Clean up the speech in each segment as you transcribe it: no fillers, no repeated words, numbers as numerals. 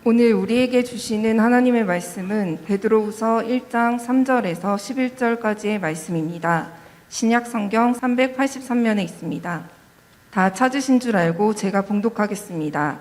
오늘 우리에게 주시는 하나님의 말씀은 베드로후서 1장 3절에서 11절까지의 말씀입니다. 신약 성경 383면에 있습니다. 다 찾으신 줄 알고 제가 봉독하겠습니다.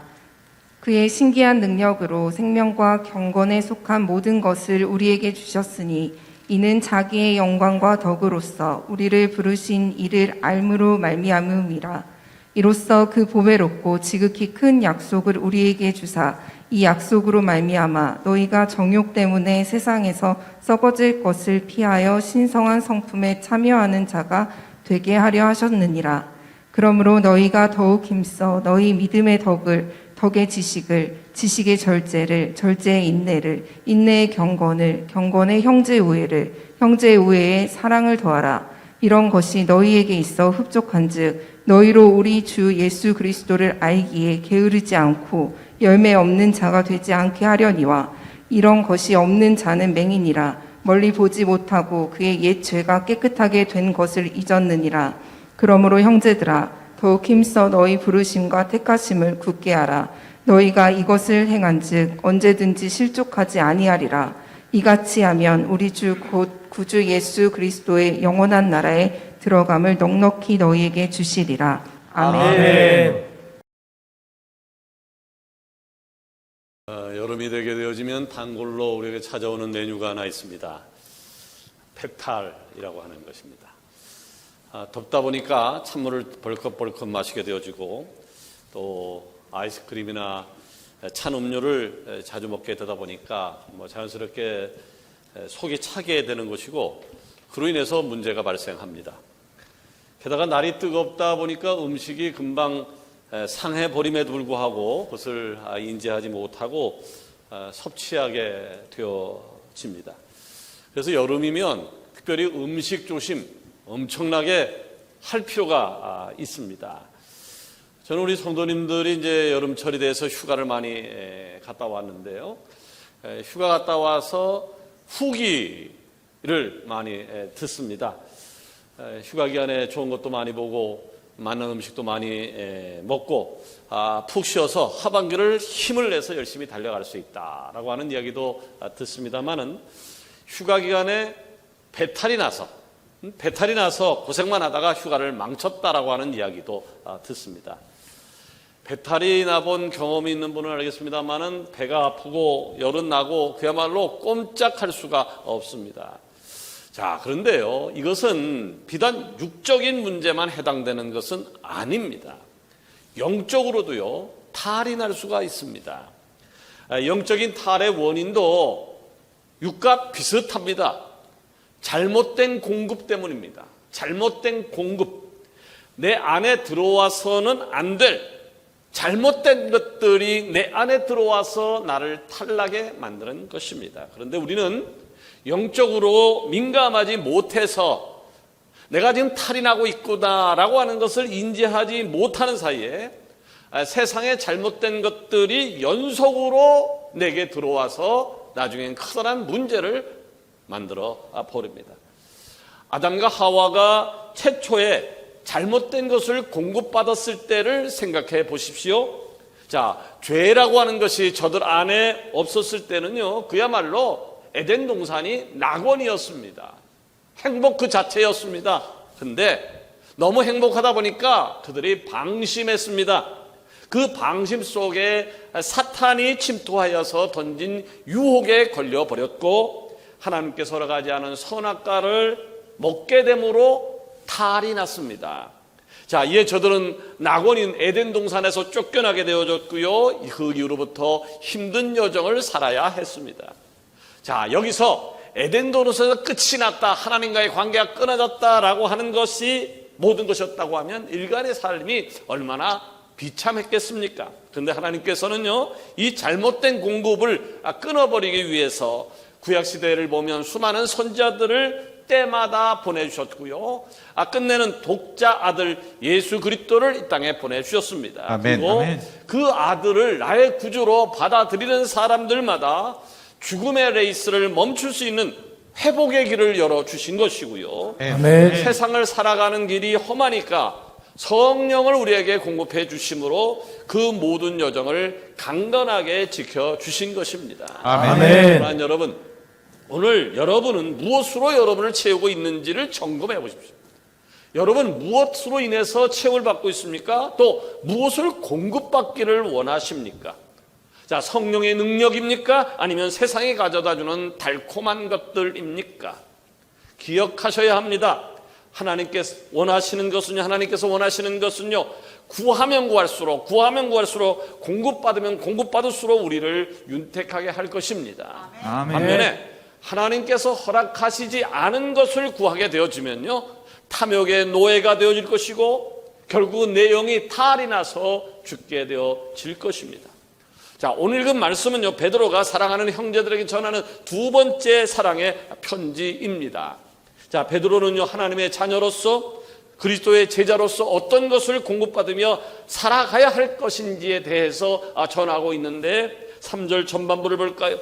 그의 신기한 능력으로 생명과 경건에 속한 모든 것을 우리에게 주셨으니 이는 자기의 영광과 덕으로서 우리를 부르신 이를 알므로 말미암음이라. 이로써 그 보배롭고 지극히 큰 약속을 우리에게 주사 이 약속으로 말미암아 너희가 정욕 때문에 세상에서 썩어질 것을 피하여 신성한 성품에 참여하는 자가 되게 하려 하셨느니라. 그러므로 너희가 더욱 힘써 너희 믿음의 덕을, 덕의 지식을, 지식의 절제를, 절제의 인내를, 인내의 경건을, 경건의 형제 우애를, 형제의 우애에 사랑을 더하라. 이런 것이 너희에게 있어 흡족한즉 너희로 우리 주 예수 그리스도를 알기에 게으르지 않고 열매 없는 자가 되지 않게 하려니와 이런 것이 없는 자는 맹인이라 멀리 보지 못하고 그의 옛 죄가 깨끗하게 된 것을 잊었느니라. 그러므로 형제들아 더욱 힘써 너희 부르심과 택하심을 굳게 하라. 너희가 이것을 행한즉 언제든지 실족하지 아니하리라. 이같이 하면 우리 주 곧 구주 예수 그리스도의 영원한 나라에 들어감을 넉넉히 너희에게 주시리라. 아멘. 아멘. 여름이 되게 되어지면 단골로 우리에게 찾아오는 메뉴가 하나 있습니다. 페탈이라고 하는 것입니다. 덥다 보니까 찬물을 벌컥벌컥 마시게 되어지고 또 아이스크림이나 찬 음료를 자주 먹게 되다 보니까 자연스럽게 속이 차게 되는 것이고 그로 인해서 문제가 발생합니다. 게다가 날이 뜨겁다 보니까 음식이 금방 상해버림에도 불구하고 그것을 인지하지 못하고 섭취하게 되어집니다. 그래서 여름이면 특별히 음식 조심 엄청나게 할 필요가 있습니다. 저는 우리 성도님들이 이제 여름철이 돼서 휴가를 많이 갔다 왔는데요. 휴가 갔다 와서 후기를 많이 듣습니다. 휴가 기간에 좋은 것도 많이 보고 맛있는 음식도 많이 먹고 푹 쉬어서 하반기를 힘을 내서 열심히 달려갈 수 있다라고 하는 이야기도 듣습니다만은 휴가 기간에 배탈이 나서 고생만 하다가 휴가를 망쳤다라고 하는 이야기도 듣습니다. 배탈이 나본 경험이 있는 분은 알겠습니다만은 배가 아프고 열은 나고 그야말로 꼼짝할 수가 없습니다. 자, 그런데요, 이것은 비단 육적인 문제만 해당되는 것은 아닙니다. 영적으로도요, 탈이 날 수가 있습니다. 영적인 탈의 원인도 육과 비슷합니다. 잘못된 공급 때문입니다. 잘못된 공급. 내 안에 들어와서는 안 될 잘못된 것들이 내 안에 들어와서 나를 탈나게 만드는 것입니다. 그런데 우리는 영적으로 민감하지 못해서 내가 지금 탈이 나고 있구나라고 하는 것을 인지하지 못하는 사이에 세상의 잘못된 것들이 연속으로 내게 들어와서 나중엔 커다란 문제를 만들어 버립니다. 아담과 하와가 최초에 잘못된 것을 공급받았을 때를 생각해 보십시오. 자, 죄라고 하는 것이 저들 안에 없었을 때는요, 그야말로 에덴 동산이 낙원이었습니다. 행복 그 자체였습니다. 근데 너무 행복하다 보니까 그들이 방심했습니다. 그 방심 속에 사탄이 침투하여서 던진 유혹에 걸려버렸고 하나님께서 허락하지 않은 선악과를 먹게 됨으로 탈이 났습니다. 자, 이에 저들은 낙원인 에덴 동산에서 쫓겨나게 되어졌고요. 그 이후로부터 힘든 여정을 살아야 했습니다. 자, 여기서 에덴 동산에서 끝이 났다, 하나님과의 관계가 끊어졌다라고 하는 것이 모든 것이었다고 하면 인간의 삶이 얼마나 비참했겠습니까? 그런데 하나님께서는요, 이 잘못된 공급을 끊어버리기 위해서 구약시대를 보면 수많은 선지자들을 때마다 보내주셨고요. 끝내는 독자 아들 예수 그리스도를 이 땅에 보내주셨습니다. 아멘, 그리고 아멘. 그 아들을 나의 구주로 받아들이는 사람들마다 죽음의 레이스를 멈출 수 있는 회복의 길을 열어주신 것이고요. 아멘. 세상을 살아가는 길이 험하니까 성령을 우리에게 공급해 주심으로 그 모든 여정을 강건하게 지켜주신 것입니다. 아멘. 그러나 여러분, 오늘 여러분은 무엇으로 여러분을 채우고 있는지를 점검해 보십시오. 여러분 무엇으로 인해서 채움을 받고 있습니까? 또 무엇을 공급받기를 원하십니까? 자, 성령의 능력입니까? 아니면 세상이 가져다주는 달콤한 것들입니까? 기억하셔야 합니다. 하나님께서 원하시는 것은요, 구하면 구할수록 공급받으면 공급받을수록 우리를 윤택하게 할 것입니다. 아멘. 반면에 하나님께서 허락하시지 않은 것을 구하게 되어지면요, 탐욕의 노예가 되어질 것이고 결국은 내 영이 탈이 나서 죽게 되어질 것입니다. 자, 오늘 읽은 말씀은요, 베드로가 사랑하는 형제들에게 전하는 두 번째 사랑의 편지입니다. 자, 베드로는요, 하나님의 자녀로서 그리스도의 제자로서 어떤 것을 공급받으며 살아가야 할 것인지에 대해서 전하고 있는데 3절 전반부를 볼까요?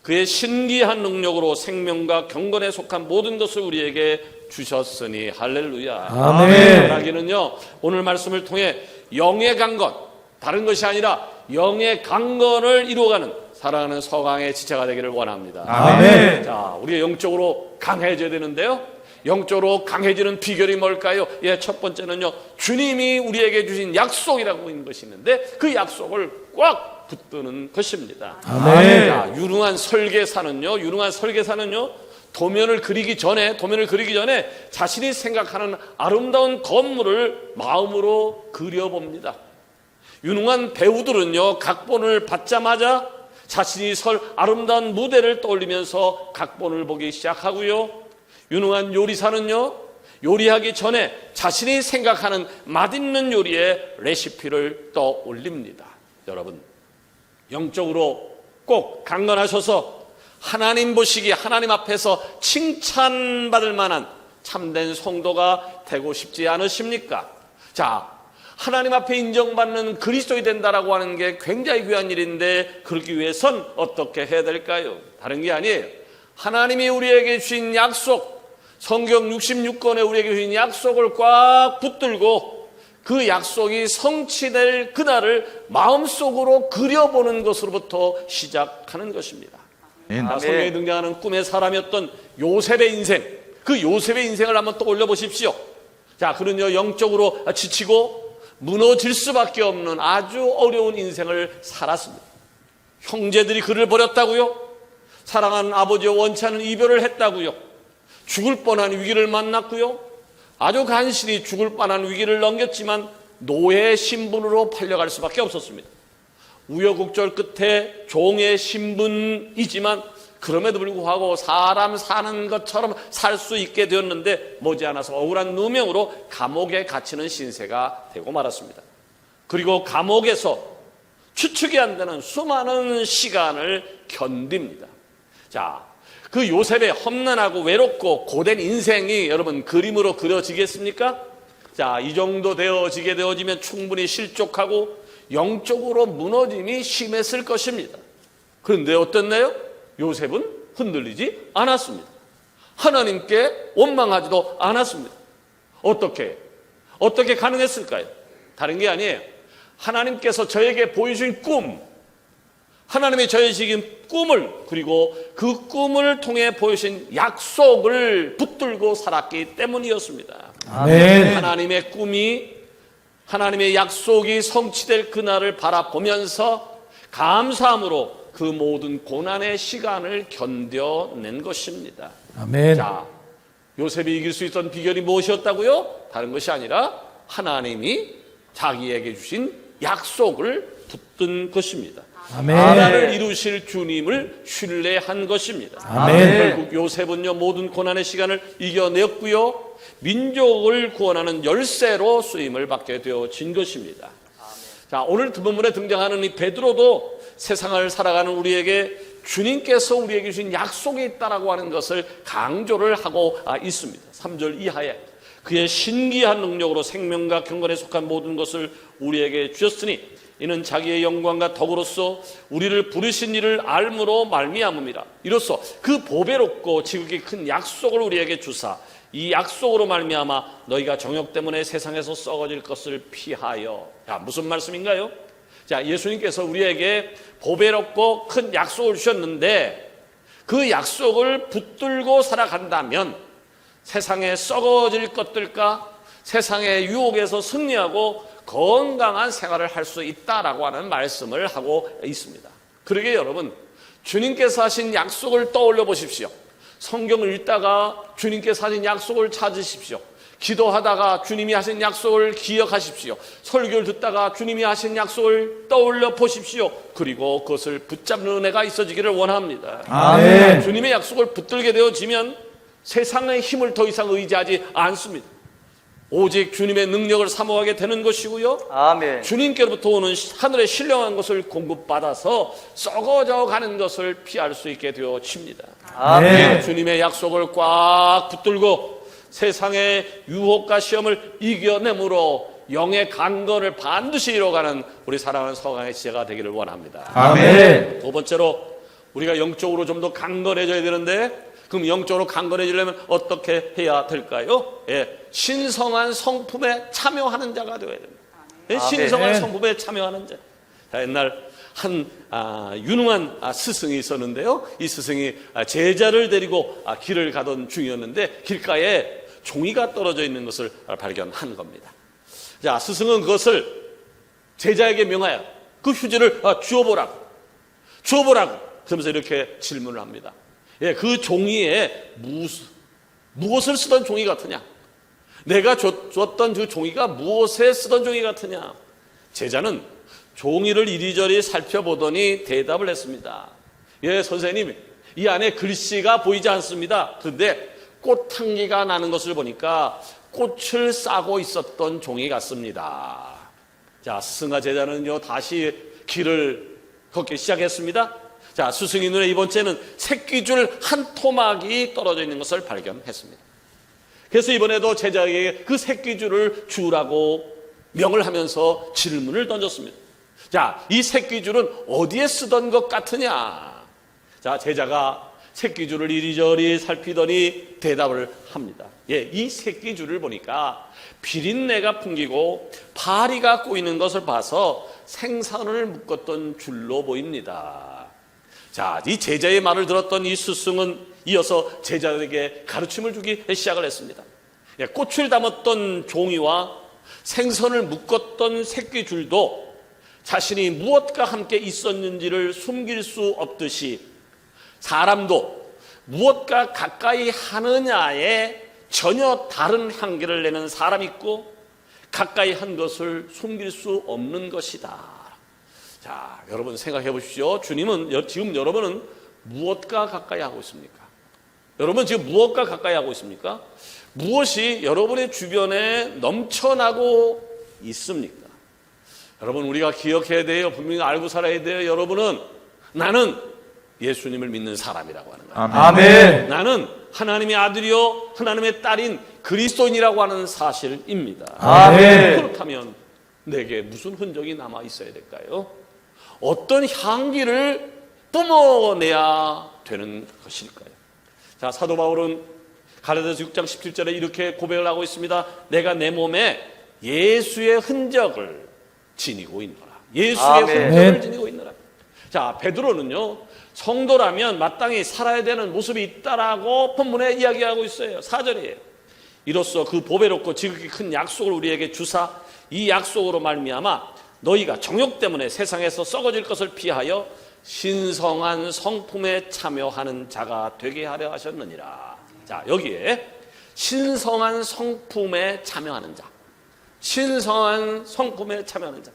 그의 신기한 능력으로 생명과 경건에 속한 모든 것을 우리에게 주셨으니 할렐루야. 아멘. 하기는요, 오늘 말씀을 통해 영의 강건, 다른 것이 아니라 영의 강건을 이루어가는 사랑하는 서강의 지체가 되기를 원합니다. 아멘. 자, 우리가 영적으로 강해져야 되는데요, 영적으로 강해지는 비결이 뭘까요? 예, 첫 번째는요, 주님이 우리에게 주신 약속이라고 있는 것이 있는데 그 약속을 꽉 붙드는 것입니다. 아멘. 자, 유능한 설계사는요, 도면을 그리기 전에 자신이 생각하는 아름다운 건물을 마음으로 그려봅니다. 유능한 배우들은요, 각본을 받자마자 자신이 설 아름다운 무대를 떠올리면서 각본을 보기 시작하고요, 유능한 요리사는요, 요리하기 전에 자신이 생각하는 맛있는 요리의 레시피를 떠올립니다. 여러분, 영적으로 꼭 강건하셔서 하나님 보시기에 하나님 앞에서 칭찬받을 만한 참된 성도가 되고 싶지 않으십니까? 자, 하나님 앞에 인정받는 그리스도이 된다라고 하는 게 굉장히 귀한 일인데 그러기 위해선 어떻게 해야 될까요? 다른 게 아니에요. 하나님이 우리에게 주신 약속, 성경 66권에 우리에게 주신 약속을 꽉 붙들고 그 약속이 성취될 그날을 마음속으로 그려보는 것으로부터 시작하는 것입니다. 성경에 등장하는 꿈의 사람이었던 요셉의 인생, 그 요셉의 인생을 한번 떠올려 보십시오. 자, 그는요, 영적으로 지치고 무너질 수밖에 없는 아주 어려운 인생을 살았습니다. 형제들이 그를 버렸다고요? 사랑하는 아버지와 원치 않은 이별을 했다고요? 죽을 뻔한 위기를 만났고요, 아주 간신히 죽을 뻔한 위기를 넘겼지만 노예 신분으로 팔려갈 수밖에 없었습니다. 우여곡절 끝에 종의 신분이지만 그럼에도 불구하고 사람 사는 것처럼 살 수 있게 되었는데 머지않아서 억울한 누명으로 감옥에 갇히는 신세가 되고 말았습니다. 그리고 감옥에서 추측이 안 되는 수많은 시간을 견딥니다. 자, 그 요셉의 험난하고 외롭고 고된 인생이 여러분 그림으로 그려지겠습니까? 자, 이 정도 되어지면 충분히 실족하고 영적으로 무너짐이 심했을 것입니다. 그런데 어땠나요? 요셉은 흔들리지 않았습니다. 하나님께 원망하지도 않았습니다. 어떻게 가능했을까요? 다른 게 아니에요. 하나님께서 저에게 보여주신 꿈, 하나님이 저에게 꿈을, 그리고 그 꿈을 통해 보여주신 약속을 붙들고 살았기 때문이었습니다. 아멘. 하나님의 꿈이, 하나님의 약속이 성취될 그날을 바라보면서 감사함으로 그 모든 고난의 시간을 견뎌낸 것입니다. 아멘. 자, 요셉이 이길 수 있던 비결이 무엇이었다고요? 다른 것이 아니라 하나님이 자기에게 주신 약속을 붙든 것입니다. 아멘. 나라를 이루실 주님을 신뢰한 것입니다. 아멘. 결국 요셉은요, 모든 고난의 시간을 이겨냈고요, 민족을 구원하는 열쇠로 쓰임을 받게 되어진 것입니다. 자, 오늘 본문에 등장하는 이 베드로도 세상을 살아가는 우리에게 주님께서 우리에게 주신 약속이 있다라고 하는 것을 강조를 하고 있습니다. 3절 이하에 그의 신기한 능력으로 생명과 경건에 속한 모든 것을 우리에게 주셨으니 이는 자기의 영광과 덕으로서 우리를 부르신 이를 알므로 말미암음이라. 이로써 그 보배롭고 지극히 큰 약속을 우리에게 주사 이 약속으로 말미암아 너희가 정욕 때문에 세상에서 썩어질 것을 피하여. 자, 무슨 말씀인가요? 자, 예수님께서 우리에게 보배롭고 큰 약속을 주셨는데 그 약속을 붙들고 살아간다면 세상에 썩어질 것들과 세상의 유혹에서 승리하고 건강한 생활을 할 수 있다라고 하는 말씀을 하고 있습니다. 그러게 여러분, 주님께서 하신 약속을 떠올려 보십시오. 성경을 읽다가 주님께서 하신 약속을 찾으십시오. 기도하다가 주님이 하신 약속을 기억하십시오. 설교를 듣다가 주님이 하신 약속을 떠올려 보십시오. 그리고 그것을 붙잡는 은혜가 있어지기를 원합니다. 아멘. 주님의 약속을 붙들게 되어지면 세상의 힘을 더 이상 의지하지 않습니다. 오직 주님의 능력을 사모하게 되는 것이고요. 아멘. 주님께로부터 오는 하늘의 신령한 것을 공급받아서 썩어져 가는 것을 피할 수 있게 되어집니다. 아멘. 주님의 약속을 꽉 붙들고 세상의 유혹과 시험을 이겨내므로 영의 강건을 반드시 이뤄가는 우리 사랑하는 서강의 지혜가 되기를 원합니다. 아멘. 두 번째로 우리가 영적으로 좀 더 강건해져야 되는데, 그럼 영적으로 강건해지려면 어떻게 해야 될까요? 신성한 성품에 참여하는 자가 되어야 됩니다. 신성한 성품에 참여하는 자. 자, 옛날 한 유능한 스승이 있었는데요. 이 스승이 제자를 데리고 길을 가던 중이었는데 길가에 종이가 떨어져 있는 것을 발견한 겁니다. 자, 스승은 그것을 제자에게 명하여 그 휴지를 주워보라고 그러면서 이렇게 질문을 합니다. 그 종이에 무엇을 쓰던 종이 같으냐? 내가 줬던 그 종이가 무엇에 쓰던 종이 같으냐? 제자는 종이를 이리저리 살펴보더니 대답을 했습니다. 선생님, 이 안에 글씨가 보이지 않습니다. 그런데 꽃향기가 나는 것을 보니까 꽃을 싸고 있었던 종이 같습니다. 자, 스승과 제자는요 다시 길을 걷기 시작했습니다. 자, 스승의 눈에 이번째는 새끼줄 한 토막이 떨어져 있는 것을 발견했습니다. 그래서 이번에도 제자에게 그 새끼줄을 주라고 명을 하면서 질문을 던졌습니다. 자, 이 새끼줄은 어디에 쓰던 것 같으냐? 자, 제자가 새끼줄을 이리저리 살피더니 대답을 합니다. 이 새끼줄을 보니까 비린내가 풍기고 파리가 꼬이는 것을 봐서 생선을 묶었던 줄로 보입니다. 자, 이 제자의 말을 들었던 이 스승은 이어서 제자에게 가르침을 주기 시작을 했습니다. 꽃을 담았던 종이와 생선을 묶었던 새끼줄도 자신이 무엇과 함께 있었는지를 숨길 수 없듯이 사람도 무엇과 가까이 하느냐에 전혀 다른 향기를 내는 사람이 있고 가까이 한 것을 숨길 수 없는 것이다. 자, 여러분 생각해 보십시오. 주님은 지금 여러분은 무엇과 가까이 하고 있습니까? 여러분 지금 무엇과 가까이 하고 있습니까? 무엇이 여러분의 주변에 넘쳐나고 있습니까? 여러분, 우리가 기억해야 돼요. 분명히 알고 살아야 돼요. 여러분은 나는 예수님을 믿는 사람이라고 하는 거예요. 아멘. 나는 하나님의 아들이요 하나님의 딸인 그리스도인이라고 하는 사실입니다. 아멘. 그렇다면 내게 무슨 흔적이 남아 있어야 될까요? 어떤 향기를 뿜어내야 되는 것일까요? 자, 사도 바울은 갈라디아서 6장 17절에 이렇게 고백을 하고 있습니다. 내가 내 몸에 예수의 흔적을 지니고 있노라. 예수의 아멘. 흔적을 지니고 있노라. 자, 베드로는요 성도라면 마땅히 살아야 되는 모습이 있다라고 본문에 이야기하고 있어요. 4절이에요. 이로써 그 보배롭고 지극히 큰 약속을 우리에게 주사 이 약속으로 말미암아 너희가 정욕 때문에 세상에서 썩어질 것을 피하여 신성한 성품에 참여하는 자가 되게 하려 하셨느니라. 자, 여기에 신성한 성품에 참여하는 자, 신성한 성품에 참여하는 자.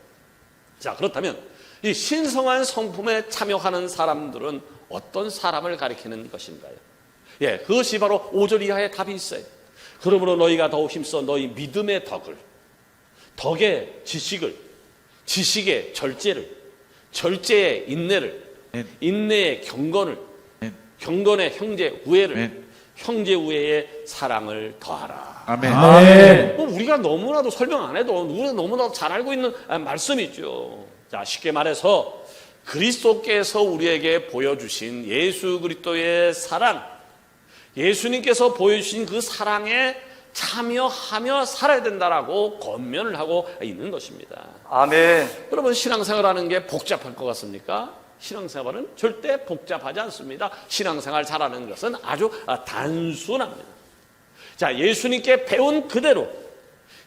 자, 그렇다면 이 신성한 성품에 참여하는 사람들은 어떤 사람을 가리키는 것인가요? 그것이 바로 5절 이하의 답이 있어요. 그러므로 너희가 더욱 힘써 너희 믿음의 덕을, 덕의 지식을, 지식의 절제를, 절제의 인내를, 인내의 경건을, 경건의 형제 우애를, 형제 우애의 사랑을 더하라. 아멘. 아멘. 우리가 너무나도 설명 안 해도 우리가 너무나도 잘 알고 있는 말씀이죠. 자, 쉽게 말해서 그리스도께서 우리에게 보여주신 예수 그리스도의 사랑, 예수님께서 보여주신 그 사랑에 참여하며 살아야 된다라고 권면을 하고 있는 것입니다. 아멘. 여러분, 신앙생활하는 게 복잡할 것 같습니까? 신앙생활은 절대 복잡하지 않습니다. 신앙생활 잘하는 것은 아주 단순합니다. 자, 예수님께 배운 그대로,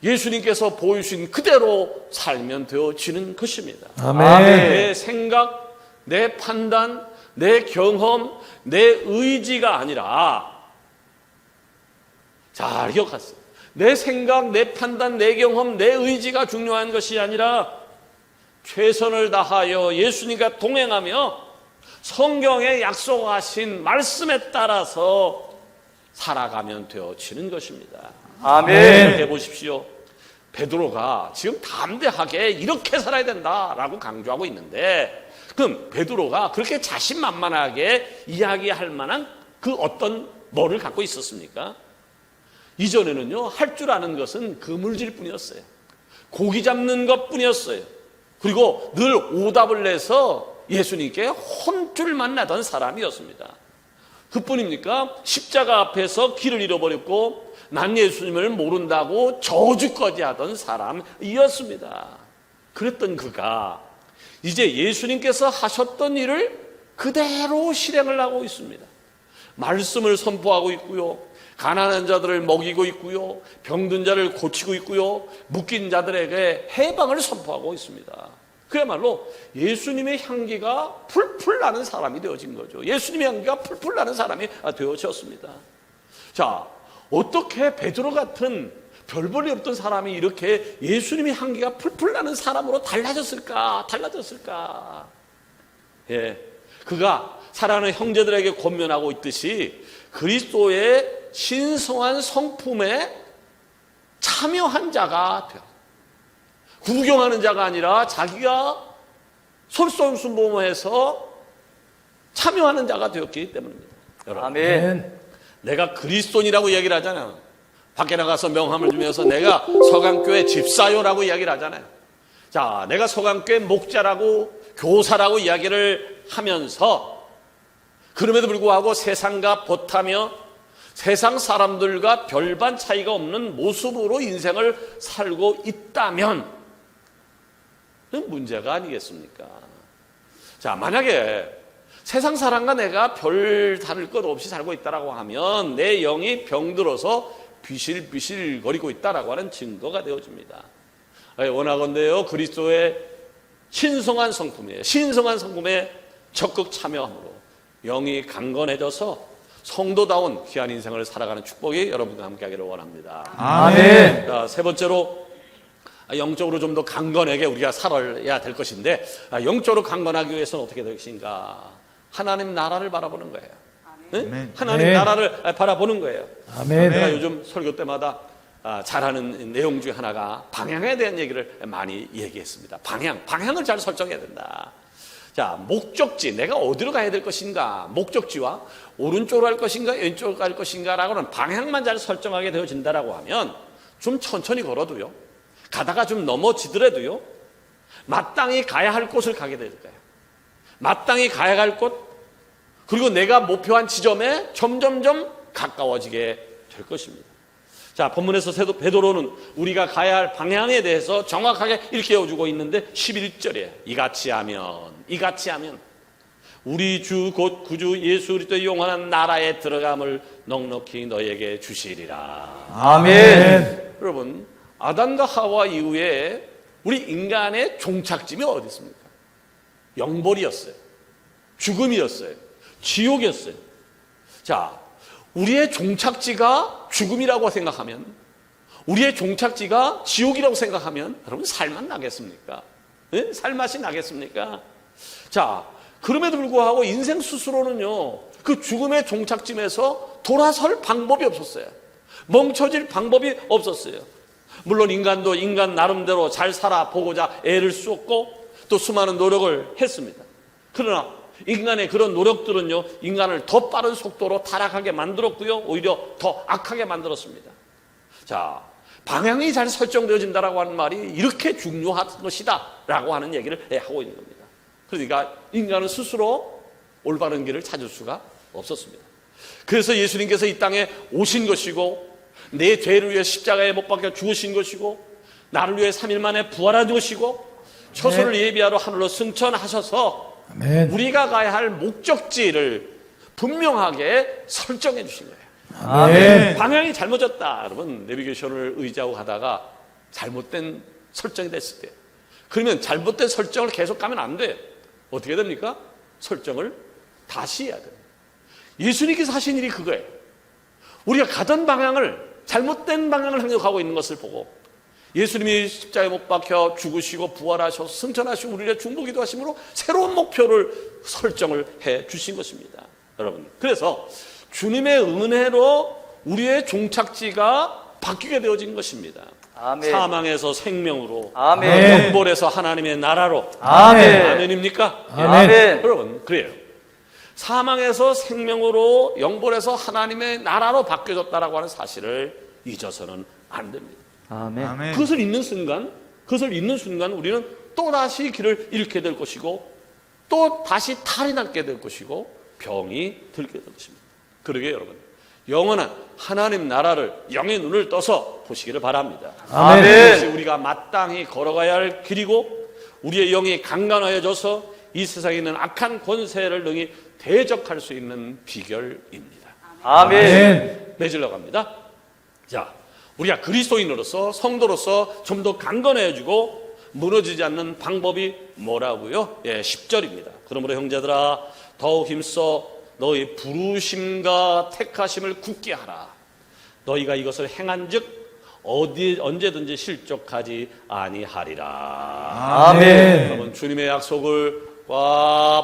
예수님께서 보여주신 그대로 살면 되어지는 것입니다. 아멘. 내 생각, 내 판단, 내 경험, 내 의지가 아니라, 잘 기억하세요. 내 생각, 내 판단, 내 경험, 내 의지가 중요한 것이 아니라 최선을 다하여 예수님과 동행하며 성경에 약속하신 말씀에 따라서 살아가면 되어지는 것입니다. 아멘. 이렇게 보십시오. 베드로가 지금 담대하게 이렇게 살아야 된다라고 강조하고 있는데, 그럼 베드로가 그렇게 자신만만하게 이야기할 만한 그 어떤 뭐를 갖고 있었습니까? 이전에는요, 할 줄 아는 것은 그물질 뿐이었어요. 고기 잡는 것 뿐이었어요. 그리고 늘 오답을 내서 예수님께 혼쭐만 나던 사람이었습니다. 그뿐입니까? 십자가 앞에서 길을 잃어버렸고 난 예수님을 모른다고 저주까지 하던 사람이었습니다. 그랬던 그가 이제 예수님께서 하셨던 일을 그대로 실행을 하고 있습니다. 말씀을 선포하고 있고요, 가난한 자들을 먹이고 있고요, 병든 자를 고치고 있고요, 묶인 자들에게 해방을 선포하고 있습니다. 그야말로 예수님의 향기가 풀풀 나는 사람이 되어진 거죠. 예수님의 향기가 풀풀 나는 사람이 되어졌습니다. 자, 어떻게 베드로 같은 별 볼일 없던 사람이 이렇게 예수님의 향기가 풀풀 나는 사람으로 달라졌을까? 예, 그가 사랑하는 형제들에게 권면하고 있듯이 그리스도의 신성한 성품에 참여한 자가 되어, 구경하는 자가 아니라 자기가 솔선수범해서 참여하는 자가 되었기 때문입니다. 여러분, 아멘. 아멘. 내가 그리스도인이라고 얘기를 하잖아요. 밖에 나가서 명함을 주면서 내가 서강교회 집사요라고 이야기를 하잖아요. 자, 내가 서강교회 목자라고, 교사라고 이야기를 하면서 그럼에도 불구하고 세상과 벗하며 세상 사람들과 별반 차이가 없는 모습으로 인생을 살고 있다면 그건 문제가 아니겠습니까? 자, 만약에 세상 사람과 내가 별 다를 것 없이 살고 있다라고 하면 내 영이 병들어서 비실비실 거리고 있다라고 하는 증거가 되어집니다. 원하건대요, 그리스도의 신성한 성품이에요. 신성한 성품에 적극 참여함으로 영이 강건해져서 성도다운 귀한 인생을 살아가는 축복이 여러분과 함께 하기를 원합니다. 아멘. 자, 세 번째로 영적으로 좀 더 강건하게 우리가 살아야 될 것인데, 영적으로 강건하기 위해서는 어떻게 될 것인가? 하나님 나라를 바라보는 거예요. 네? 하나님 아멘. 나라를 바라보는 거예요. 아멘. 내가 요즘 설교 때마다 잘하는 내용 중에 하나가 방향에 대한 얘기를 많이 얘기했습니다. 방향을 잘 설정해야 된다. 자, 목적지, 내가 어디로 가야 될 것인가, 목적지와 오른쪽으로 갈 것인가 왼쪽으로 갈 것인가 라고는 방향만 잘 설정하게 되어진다라고 하면 좀 천천히 걸어도요, 가다가 좀 넘어지더라도요, 마땅히 가야 할 곳을 가게 될 거예요. 마땅히 가야 할 곳, 그리고 내가 목표한 지점에 점점점 가까워지게 될 것입니다. 자, 본문에서 베드로는 우리가 가야 할 방향에 대해서 정확하게 일깨워주고 있는데 11절에 이같이 하면 우리 주 곧 구주 예수 그리스도의 영원한 나라에 들어감을 넉넉히 너에게 주시리라. 아멘. 여러분, 아담과 하와 이후에 우리 인간의 종착점이 어디 있습니까? 영벌이었어요. 죽음이었어요. 지옥이었어요. 자, 우리의 종착지가 죽음이라고 생각하면, 우리의 종착지가 지옥이라고 생각하면 여러분 살맛 나겠습니까? 네? 살맛이 나겠습니까? 자, 그럼에도 불구하고 인생 스스로는요, 그 죽음의 종착점에서 돌아설 방법이 없었어요. 멈춰질 방법이 없었어요. 물론 인간도 인간 나름대로 잘 살아보고자 애를 쏟고 또 수많은 노력을 했습니다. 그러나 인간의 그런 노력들은요, 인간을 더 빠른 속도로 타락하게 만들었고요, 오히려 더 악하게 만들었습니다. 자, 방향이 잘 설정되어진다라고 하는 말이 이렇게 중요한 것이다 라고 하는 얘기를 하고 있는 겁니다. 그러니까 인간은 스스로 올바른 길을 찾을 수가 없었습니다. 그래서 예수님께서 이 땅에 오신 것이고 내 죄를 위해 십자가에 못 박혀 죽으신 것이고 나를 위해 3일 만에 부활한 것이고 처소를 예비하러 하늘로 승천하셔서 아멘. 우리가 가야 할 목적지를 분명하게 설정해 주신 거예요. 아멘. 방향이 잘못졌다. 여러분 내비게이션을 의지하고 가다가 잘못된 설정이 됐을 때 그러면 잘못된 설정을 계속 가면 안 돼요. 어떻게 됩니까? 설정을 다시 해야 돼요. 예수님께서 하신 일이 그거예요. 우리가 가던 방향을 잘못된 방향을 향해 가고 있는 것을 보고 예수님이 십자가에 못 박혀 죽으시고 부활하셔서 승천하시고 우리를 중보기도 하심으로 새로운 목표를 설정을 해 주신 것입니다. 여러분 그래서 주님의 은혜로 우리의 종착지가 바뀌게 되어진 것입니다. 아멘. 사망에서 생명으로 아멘. 영벌에서 하나님의 나라로 아멘. 아멘입니까? 아멘. 여러분 그래요. 사망에서 생명으로 영벌에서 하나님의 나라로 바뀌어졌다라고 하는 사실을 잊어서는 안 됩니다. 아멘. 그것을 잊는 순간 우리는 또다시 길을 잃게 될 것이고 또 다시 탈이 나게 될 것이고 병이 들게 될 것입니다. 그러게 여러분 영원한 하나님 나라를 영의 눈을 떠서 보시기를 바랍니다. 아멘. 그것이 우리가 마땅히 걸어가야 할 길이고 우리의 영이 강건하여져서 이 세상에 있는 악한 권세를 능히 대적할 수 있는 비결입니다. 아멘. 맺으러 갑니다. 자, 우리가 그리스도인으로서 성도로서 좀 더 강건해지고 무너지지 않는 방법이 뭐라고요? 10절입니다. 그러므로 형제들아 더욱 힘써 너희 부르심과 택하심을 굳게 하라. 너희가 이것을 행한즉 언제든지 실족하지 아니하리라. 아멘. 여러분 주님의 약속을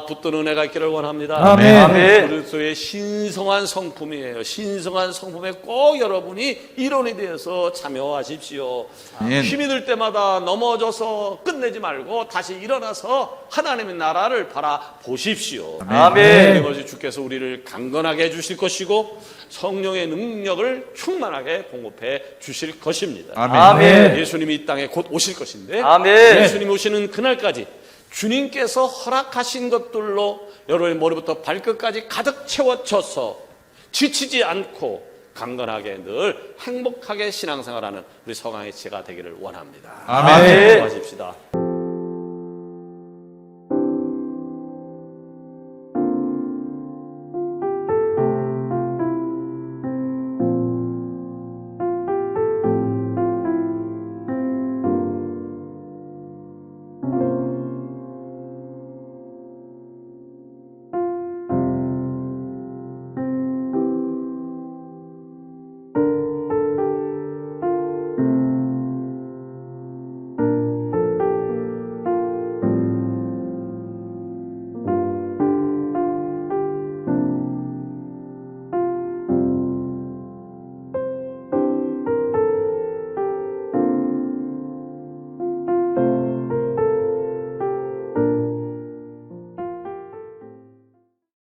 붙든 은혜가 있기를 원합니다. 아멘. 아멘. 그리스도의 신성한 성품이에요. 신성한 성품에 꼭 여러분이 일원이 되어서 참여하십시오. 아멘. 힘이 들 때마다 넘어져서 끝내지 말고 다시 일어나서 하나님의 나라를 바라보십시오. 아멘. 그것이 주께서 우리를 강건하게 해주실 것이고 성령의 능력을 충만하게 공급해 주실 것입니다. 아멘. 예수님이 이 땅에 곧 오실 것인데 아멘. 예수님이 오시는 그날까지 주님께서 허락하신 것들로 여러분의 머리부터 발끝까지 가득 채워져서 지치지 않고 강건하게 늘 행복하게 신앙생활하는 우리 서강의 제가 되기를 원합니다. 아멘. 기도하십시다.